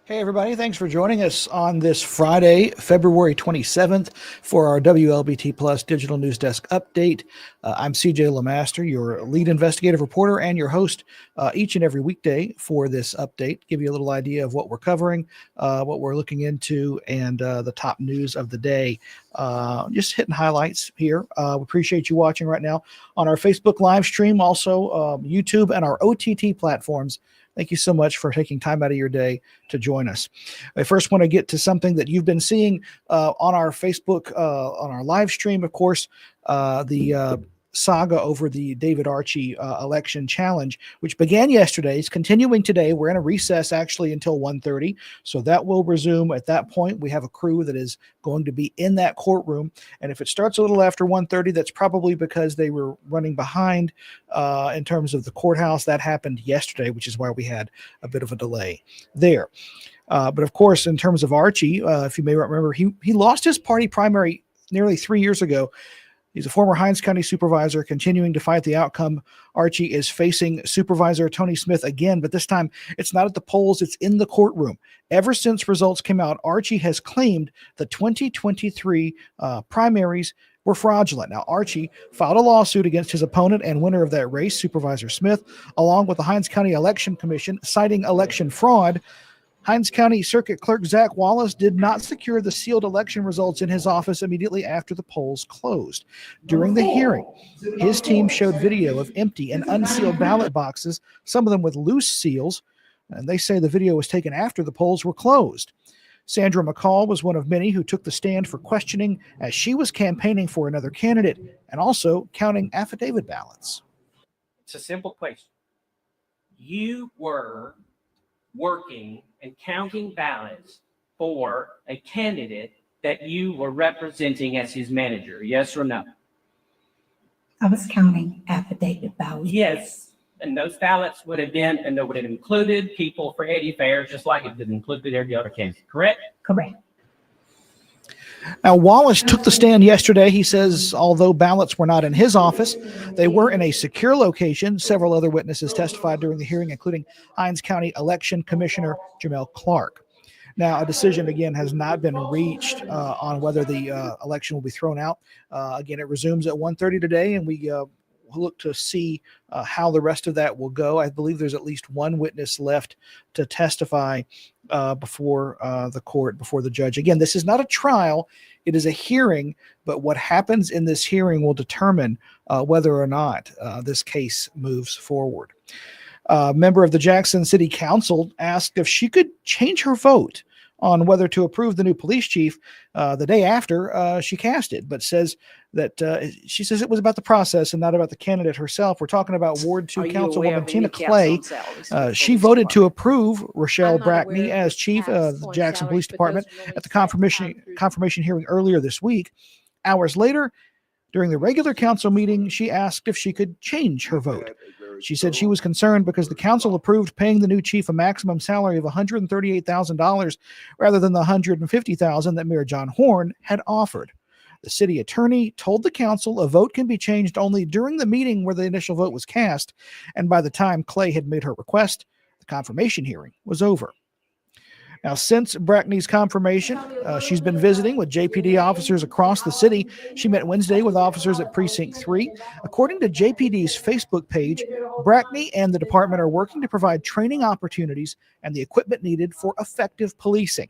Hey, everybody. Thanks for joining us on this Friday, February 27th, for our WLBT Plus Digital News Desk update. I'm CJ LeMaster, your lead investigative reporter and your host each and every weekday for this update. Give you a little idea of what we're covering, what we're looking into, and the top news of the day. Just hitting highlights here. We appreciate you watching right now on our Facebook live stream, also YouTube and our OTT platforms. Thank you so much for taking time out of your day to join us. I first want to get to something that you've been seeing on our Facebook, on our live stream, of course, the saga over the David Archie election challenge, which began yesterday. It's continuing today. We're in a recess actually until 1:30. So that will resume at that point. We have a crew that is going to be in that courtroom. And if it starts a little after 1:30, that's probably because they were running behind in terms of the courthouse. That happened yesterday, which is why we had a bit of a delay there. But of course, in terms of Archie, if you may remember, he lost his party primary nearly 3 years ago. He's a former Hinds County supervisor continuing to fight the outcome. Archie is facing Supervisor Tony Smith again, but this time it's not at the polls, it's in the courtroom. Ever since results came out, Archie has claimed the 2023 primaries were fraudulent. Now, Archie filed a lawsuit against his opponent and winner of that race, Supervisor Smith, along with the Hinds County Election Commission, citing election fraud. Hinds County Circuit Clerk Zach Wallace did not secure the sealed election results in his office immediately after the polls closed. During the hearing, his team showed video of empty and unsealed ballot boxes, some of them with loose seals, and they say the video was taken after the polls were closed. Sandra McCall was one of many who took the stand for questioning as she was campaigning for another candidate and also counting affidavit ballots. It's a simple question. You were working and counting ballots for a candidate that you were representing as his manager, yes or no? I was counting affidavit ballots. Yes, and those ballots would have been, and they would have included people for Eddie Fair, just like it did include every other candidate, correct? Correct. Now, Wallace took the stand yesterday. He says although ballots were not in his office, they were in a secure location. Several other witnesses testified during the hearing, including Hinds County Election Commissioner Jamel Clark. Now, a decision, again, has not been reached on whether the election will be thrown out. Again, it resumes at 1:30 today, and we look to see how the rest of that will go. I believe there's at least one witness left to testify before the court, before the judge. Again, this is not a trial. It is a hearing, but what happens in this hearing will determine whether or not this case moves forward. A member of the Jackson City Council asked if she could change her vote on whether to approve the new police chief the day after she cast it, but says that she says it was about the process and not about the candidate herself. We're talking about Ward 2 Councilwoman Tina Clay. She voted to approve Rochelle Brackney as chief of the Jackson Police Department at the confirmation hearing earlier this week. Hours later, During the regular council meeting, she asked if she could change her vote. She said she was concerned because the council approved paying the new chief a maximum salary of $138,000 rather than the $150,000 that Mayor John Horn had offered. The city attorney told the council a vote can be changed only during the meeting where the initial vote was cast, and by the time Clay had made her request, the confirmation hearing was over. Now, since Brackney's confirmation, she's been visiting with JPD officers across the city. She met Wednesday with officers at Precinct 3. According to JPD's Facebook page, Brackney and the department are working to provide training opportunities and the equipment needed for effective policing.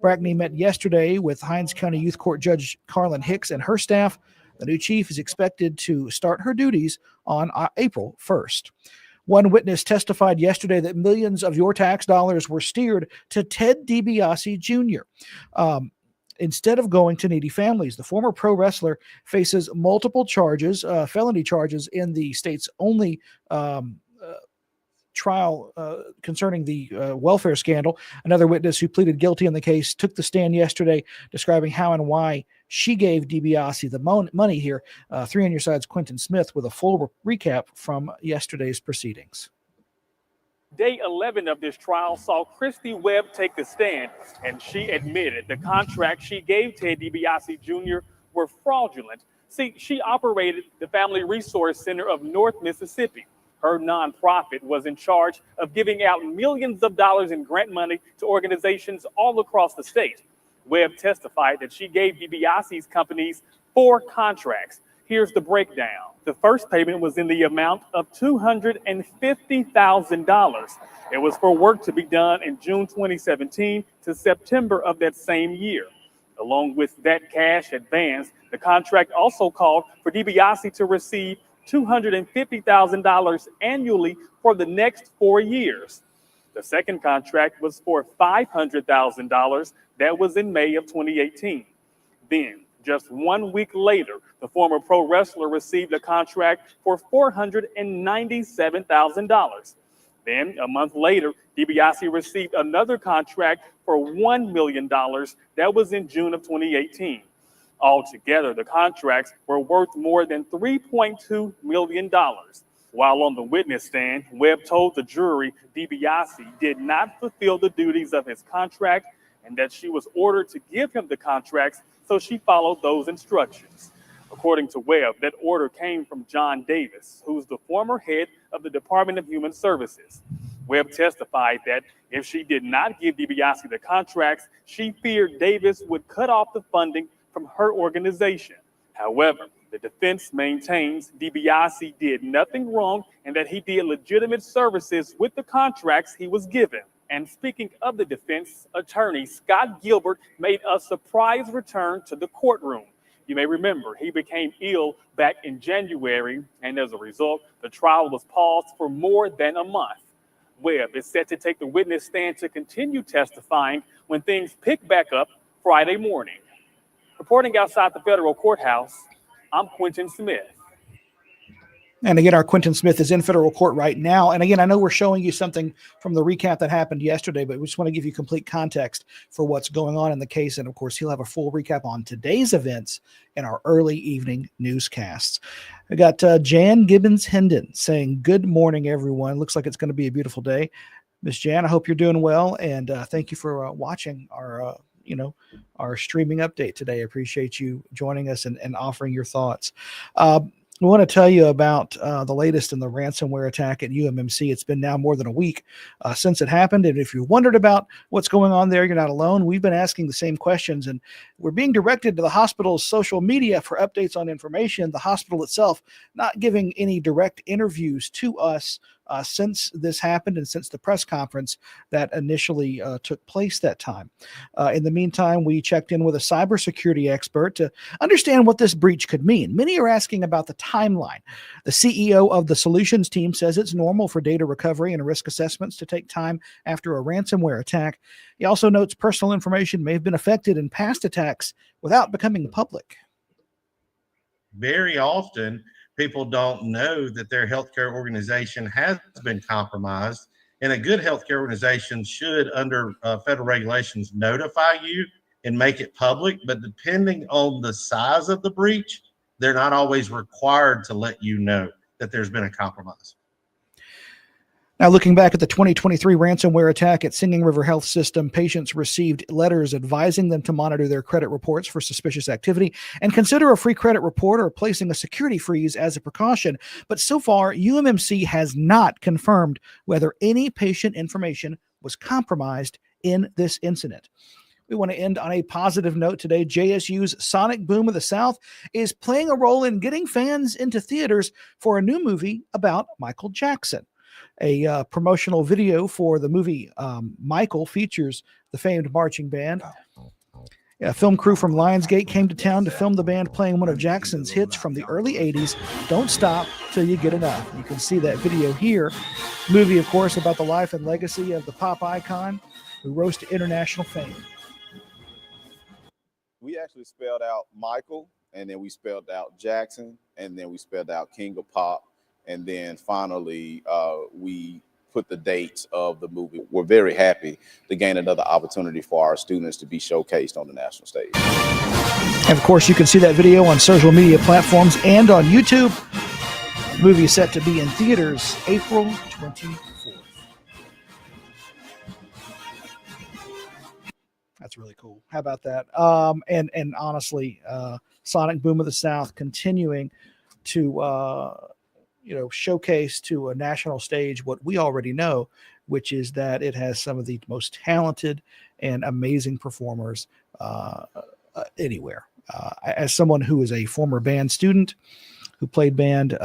Brackney met yesterday with Hinds County Youth Court Judge Carlin Hicks and her staff. The new chief is expected to start her duties on April 1st. One witness testified yesterday that millions of your tax dollars were steered to Ted DiBiase Jr. Instead of going to needy families. The former pro wrestler faces multiple charges, felony charges in the state's only trial concerning the welfare scandal. Another witness who pleaded guilty in the case took the stand yesterday describing how and why she gave DiBiase the money here. 3 on Your Side's Quentin Smith with a full recap from yesterday's proceedings. Day 11 of this trial saw Christy Webb take the stand, and she admitted the contract she gave Ted DiBiase Jr. were fraudulent. See, she operated the Family Resource Center of North Mississippi. Her nonprofit was in charge of giving out millions of dollars in grant money to organizations all across the state. Webb testified that she gave DiBiase's companies 4 contracts. Here's the breakdown. The first payment was in the amount of $250,000. It was for work to be done in June 2017 to September of that same year. Along with that cash advance, the contract also called for DiBiase to receive $250,000 annually for the next 4 years. The second contract was for $500,000. That was in May of 2018. Then, just 1 week later, the former pro wrestler received a contract for $497,000. Then, a month later, DiBiase received another contract for $1 million. That was in June of 2018. Altogether, the contracts were worth more than $3.2 million. While on the witness stand, Webb told the jury DiBiase did not fulfill the duties of his contract and that she was ordered to give him the contracts, so she followed those instructions. According to Webb, that order came from John Davis, who's the former head of the Department of Human Services. Webb testified that if she did not give DiBiase the contracts, she feared Davis would cut off the funding from her organization. However, the defense maintains DiBiase did nothing wrong and that he did legitimate services with the contracts he was given. And speaking of the defense attorney, Scott Gilbert made a surprise return to the courtroom. You may remember he became ill back in January, and as a result, the trial was paused for more than a month. Webb is set to take the witness stand to continue testifying when things pick back up Friday morning. Reporting outside the federal courthouse, I'm Quentin Smith. And again, our Quentin Smith is in federal court right now. And again, I know we're showing you something from the recap that happened yesterday, but we just want to give you complete context for what's going on in the case. And of course, he'll have a full recap on today's events in our early evening newscasts. I got Jan Gibbons-Hendon saying, good morning, everyone. Looks like it's going to be a beautiful day. Miss Jan, I hope you're doing well. And thank you for watching our our streaming update today. I appreciate you joining us and offering your thoughts. We want to tell you about the latest in the ransomware attack at UMMC. It's been now more than a week since it happened. And if you wondered about what's going on there, you're not alone. We've been asking the same questions, and we're being directed to the hospital's social media for updates on information. The hospital itself not giving any direct interviews to us since this happened and since the press conference that initially took place that time. In the meantime, we checked in with a cybersecurity expert to understand what this breach could mean. Many are asking about the timeline. The CEO of the solutions team says it's normal for data recovery and risk assessments to take time after a ransomware attack. He also notes personal information may have been affected in past attacks without becoming public. Very often, people don't know that their healthcare organization has been compromised, and a good healthcare organization should, under federal regulations, notify you and make it public. But depending on the size of the breach, they're not always required to let you know that there's been a compromise. Now, looking back at the 2023 ransomware attack at Singing River Health System, patients received letters advising them to monitor their credit reports for suspicious activity and consider a free credit report or placing a security freeze as a precaution. But so far, UMMC has not confirmed whether any patient information was compromised in this incident. We want to end on a positive note today. JSU's Sonic Boom of the South is playing a role in getting fans into theaters for a new movie about Michael Jackson. A promotional video for the movie Michael features the famed marching band. A film crew from Lionsgate came to town to film the band playing one of Jackson's hits from the early 80s, Don't Stop Till You Get Enough. You can see that video here. Movie, of course, about the life and legacy of the pop icon who rose to international fame. We actually spelled out Michael, and then we spelled out Jackson, and then we spelled out King of Pop. And then finally, we put the dates of the movie. We're very happy to gain another opportunity for our students to be showcased on the national stage. And of course, you can see that video on social media platforms and on YouTube. The movie is set to be in theaters April 24th. That's really cool. How about that? And honestly, Sonic Boom of the South continuing to showcase to a national stage what we already know, which is that it has some of the most talented and amazing performers anywhere. As someone who is a former band student who played band,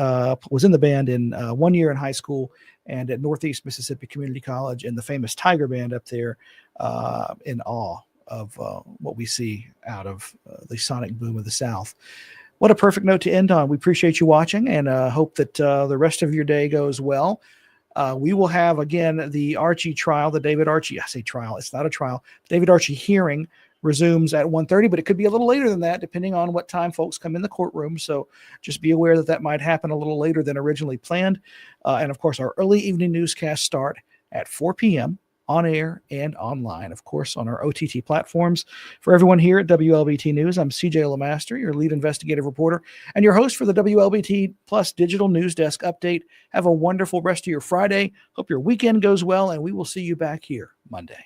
was in the band in 1 year in high school and at Northeast Mississippi Community College in the famous Tiger Band up there, in awe of what we see out of the Sonic Boom of the South. What a perfect note to end on. We appreciate you watching and hope that the rest of your day goes well. We will have, again, the Archie trial, the David Archie, I say trial, it's not a trial. David Archie hearing resumes at 1:30, but it could be a little later than that, depending on what time folks come in the courtroom. So just be aware that that might happen a little later than originally planned. And of course, our early evening newscasts start at 4 p.m. on air and online, of course, on our OTT platforms. For everyone here at WLBT News, I'm CJ LeMaster, your lead investigative reporter and your host for the WLBT Plus Digital News Desk Update. Have a wonderful rest of your Friday. Hope your weekend goes well, and we will see you back here Monday.